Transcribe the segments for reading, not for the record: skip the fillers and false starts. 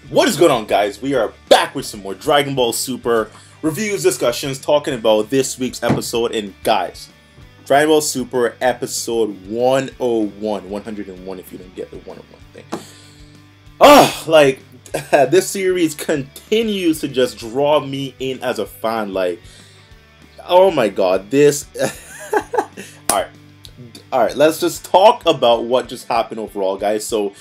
What is going on, guys? We are back with some more Dragon Ball Super reviews, discussions, talking about this week's episode. And guys, Dragon Ball Super episode 101, 101 if you didn't get the 101 thing. This series continues to just draw me in as a fan. Like, oh my god, this... Alright, let's just talk about what just happened overall, guys. So,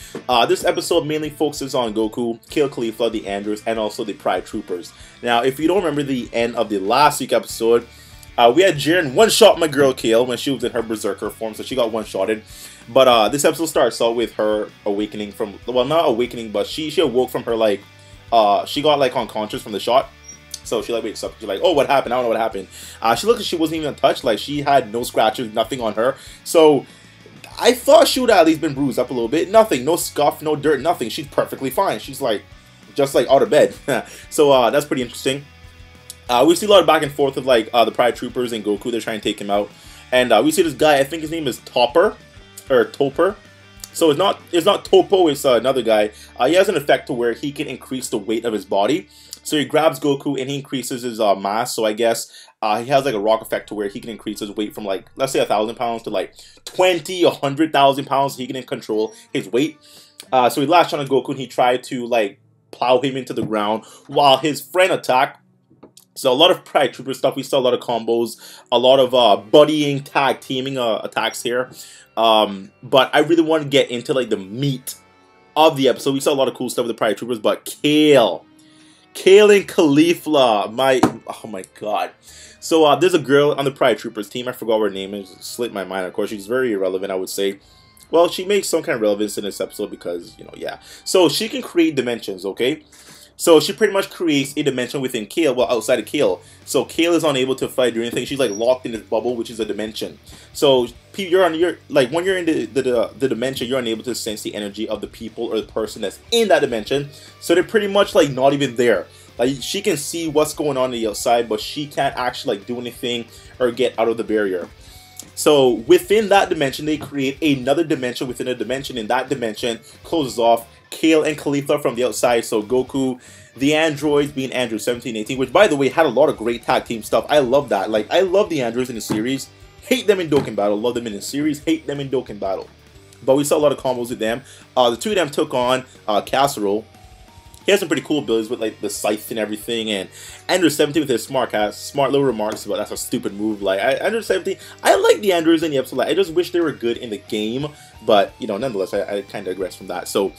this episode mainly focuses on Goku, Kale, Caulifla, the Androids, and also the Pride Troopers. Now, if you don't remember the end of the last week episode, we had Jiren one-shot my girl Kale when she was in her Berserker form, so she got one-shotted. But this episode starts out with her awakening from, well, not awakening, but she awoke from her, like, she got, like, unconscious from the shot. So she like wakes up, she's like, oh, what happened? I don't know what happened. She looked like she wasn't even touched, like she had no scratches, nothing on her. So I thought she would have at least been bruised up a little bit. Nothing, no scuff, no dirt, nothing. She's perfectly fine. She's like, just like out of bed. So that's pretty interesting. We see a lot of back and forth with like the Pride Troopers and Goku. They're trying to take him out. And we see this guy, I think his name is Topper. So it's not Topo, it's another guy. He has an effect to where he can increase the weight of his body. So he grabs Goku and he increases his mass. So I guess he has like a rock effect to where he can increase his weight from like, let's say 1,000 pounds to like 20 or 100,000 pounds. He can control his weight. So he latched on to Goku and he tried to like plow him into the ground while his friend attacked. So a lot of Pride Trooper stuff. We saw a lot of combos, a lot of buddying, tag teaming attacks here. But I really want to get into like the meat of the episode. We saw a lot of cool stuff with the Pride Troopers, but Kale and Caulifla, oh my god. So there's a girl on the Pride Troopers team. I forgot what her name is. It slipped my mind. Of course, she's very irrelevant, I would say. Well, she makes some kind of relevance in this episode because, you know, yeah. So she can create dimensions, okay? So she pretty much creates a dimension within Kale, well, outside of Kale. So Kale is unable to fight or anything. She's like locked in this bubble, which is a dimension. So when you're in the dimension, you're unable to sense the energy of the people or the person that's in that dimension. So they're pretty much like not even there. Like she can see what's going on the outside, but she can't actually like do anything or get out of the barrier. So within that dimension, they create another dimension within a dimension, and that dimension closes off Kale and Caulifla from the outside. So Goku, the androids being Android 17, 18, which by the way had a lot of great tag team stuff. I love that. Like I love the androids in the series. Hate them in Dokkan Battle. Love them in the series. Hate them in Dokkan Battle. But we saw a lot of combos with them. The two of them took on Casserole. He has some pretty cool abilities with like the scythe and everything, and Android 17 with his smart little remarks about that's a stupid move. Like Android 17, I like the androids in the episode. Like, I just wish they were good in the game, but you know, nonetheless, I kind of digress from that. So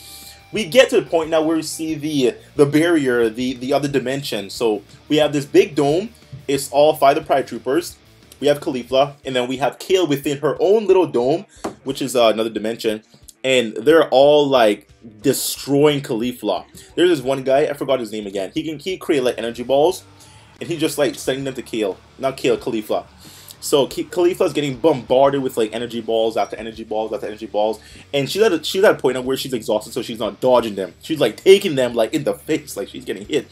we get to the point now where we see the barrier, the other dimension. So we have this big dome. It's all 5 of the Pride Troopers. We have Caulifla, and then we have Kale within her own little dome, which is another dimension. And they're all like destroying Caulifla. There's this one guy, I forgot his name again. He create like energy balls, and he just like sending them to Kale, not Kale, Caulifla. So Caulifla's getting bombarded with like energy balls after energy balls after energy balls, and she's at a point of where she's exhausted, so she's not dodging them. She's like taking them like in the face, like she's getting hit.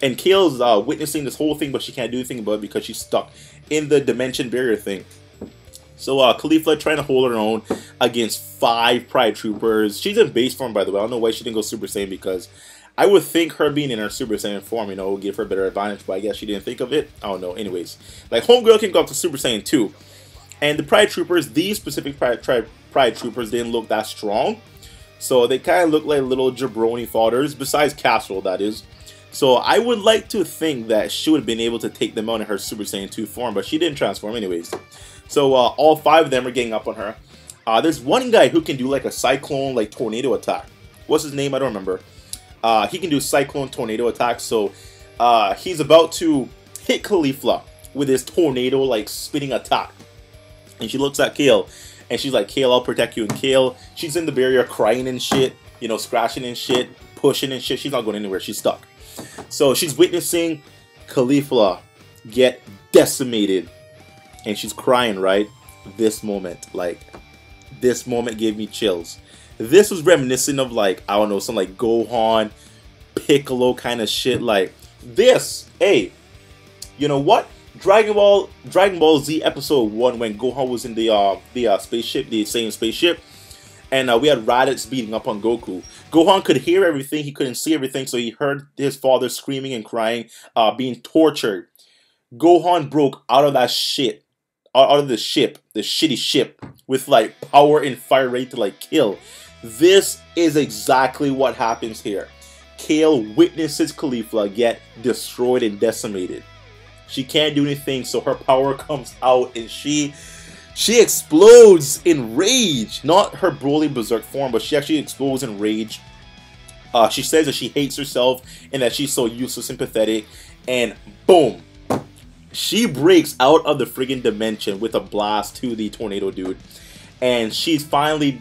And Kale's witnessing this whole thing, but she can't do anything about it because she's stuck in the dimension barrier thing. So Caulifla trying to hold her own against 5 Pride Troopers. She's in base form, by the way. I don't know why she didn't go Super Saiyan, because I would think her being in her Super Saiyan form, you know, would give her a better advantage, but I guess she didn't think of it. I don't know. Anyways, like Homegirl can go up to Super Saiyan 2. And the Pride Troopers, these specific Pride Troopers didn't look that strong. So they kind of look like little jabroni fodders, besides Casserole, that is. So I would like to think that she would have been able to take them out in her Super Saiyan 2 form, but she didn't transform anyways. So all 5 of them are getting up on her. There's one guy who can do like a cyclone, like tornado attack. What's his name? I don't remember. He can do cyclone tornado attack. So he's about to hit Caulifla with his tornado like spinning attack. And she looks at Kale and she's like, Kale, I'll protect you. And Kale, she's in the barrier crying and shit, you know, scratching and shit, pushing and shit. She's not going anywhere. She's stuck. So she's witnessing Caulifla get decimated. And she's crying, right? This moment, like, this moment gave me chills. This was reminiscent of, like, I don't know, some, like, Gohan, Piccolo kind of shit. Like, this, hey, you know what? Dragon Ball Z Episode 1, when Gohan was in the spaceship, the Saiyan spaceship, and we had Raditz beating up on Goku. Gohan could hear everything, he couldn't see everything, so he heard his father screaming and crying, being tortured. Gohan broke out of that shit, out of the ship, the shitty ship, with like power and fire ready to like kill. This is exactly what happens here. Kale witnesses Caulifla get destroyed and decimated. She can't do anything, so her power comes out and she explodes in rage. Not her Broly Berserk form, but she actually explodes in rage. She says that she hates herself and that she's so useless and pathetic, and boom, she breaks out of the friggin' dimension with a blast to the tornado dude, and she's finally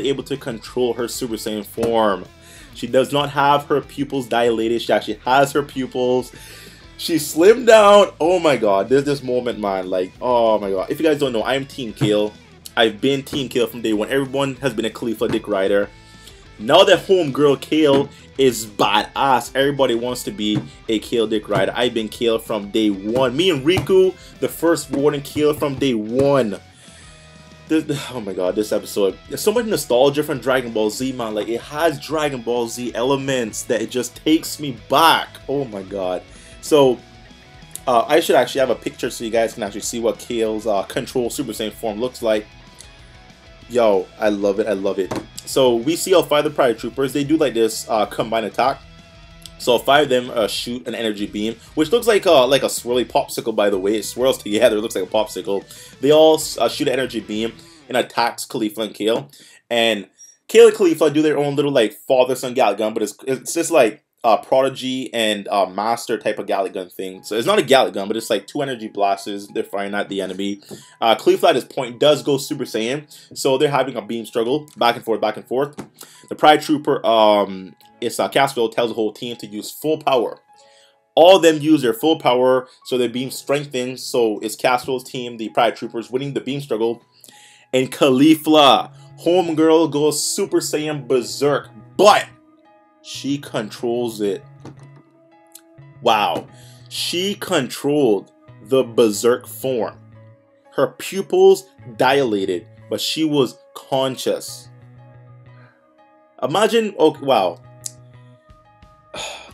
able to control her Super Saiyan form. She does not have her pupils dilated. She actually has her pupils. She slimmed down. Oh my god, there's this moment, man. Like, oh my god. If you guys don't know, I'm Team Kale. I've been Team Kale from day one. Everyone has been a Caulifla dick rider. Now that homegirl Kale is badass, everybody wants to be a Kale dick rider. I've been Kale from day one. Me and Riku, the first warden Kale from day one. Oh my god, this episode. There's so much nostalgia from Dragon Ball Z, man. Like, it has Dragon Ball Z elements that it just takes me back. Oh my god. So, I should actually have a picture so you guys can actually see what Kale's control Super Saiyan form looks like. Yo, I love it, I love it. So, we see all 5 of the Pride Troopers. They do like this combined attack. So 5 of them shoot an energy beam, which looks like a swirly popsicle, by the way. It swirls together, it looks like a popsicle. They all shoot an energy beam and attacks Caulifla and Kale. And Kale and Caulifla do their own little like father-son Gallic gun, but it's just like Prodigy and Master type of Gallic gun thing. So it's not a Gallic gun, but it's like 2 energy blasters. They're firing at the enemy. Caulifla at this point does go Super Saiyan, so they're having a beam struggle back and forth, back and forth. The Pride Trooper, it's Caspiel tells the whole team to use full power. All of them use their full power, so their beam strengthens. So it's Caspiel's team, the Pride Troopers, winning the beam struggle. And Caulifla, homegirl, goes Super Saiyan Berserk, but she controls it. Wow. She controlled the Berserk form. Her pupils dilated, but she was conscious. Imagine, oh wow.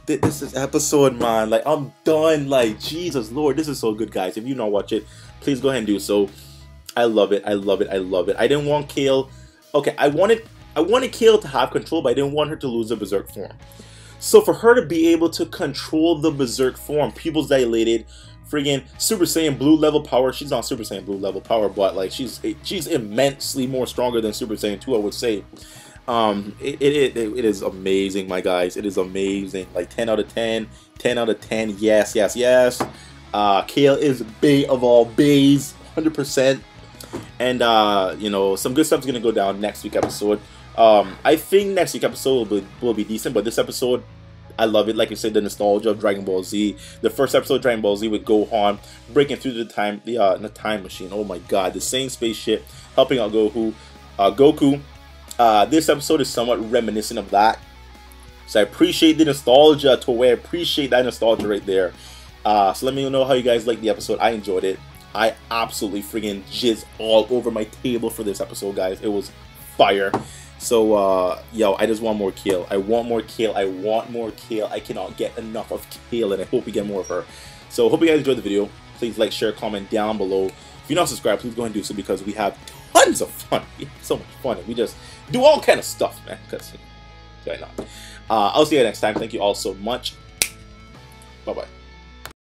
This is episode, man. Like, I'm done. Like, Jesus Lord, this is so good, guys. If you don't watch it, please go ahead and do so. I love it. I love it. I love it. I didn't want Kale. Okay, I wanted Kale to have control, but I didn't want her to lose the Berserk form. So for her to be able to control the Berserk form, pupils dilated, friggin' Super Saiyan Blue level power. She's not Super Saiyan Blue level power, but like she's immensely more stronger than Super Saiyan 2, I would say. It is amazing, my guys. It is amazing. Like 10 out of 10, 10 out of 10. Yes, yes, yes. Kale is Bay of all bays, 100%. And you know, some good stuff's gonna go down next week episode. I think next week episode will be decent, but this episode, I love it. Like I said, the nostalgia of Dragon Ball Z. The first episode of Dragon Ball Z with Gohan breaking through the time machine. Oh my god, the same spaceship helping out Goku. This episode is somewhat reminiscent of that. So I appreciate the nostalgia to where I appreciate that nostalgia right there. So let me know how you guys like the episode. I enjoyed it. I absolutely friggin' jizzed all over my table for this episode, guys. It was fire. So, yo, I just want more Kale. I want more Kale. I want more Kale. I cannot get enough of Kale, and I hope we get more of her. So, hope you guys enjoyed the video. Please like, share, comment down below. If you're not subscribed, please go ahead and do so because we have tons of fun. We have so much fun. And we just do all kind of stuff, man. Because, why not? I'll see you next time. Thank you all so much. Bye-bye.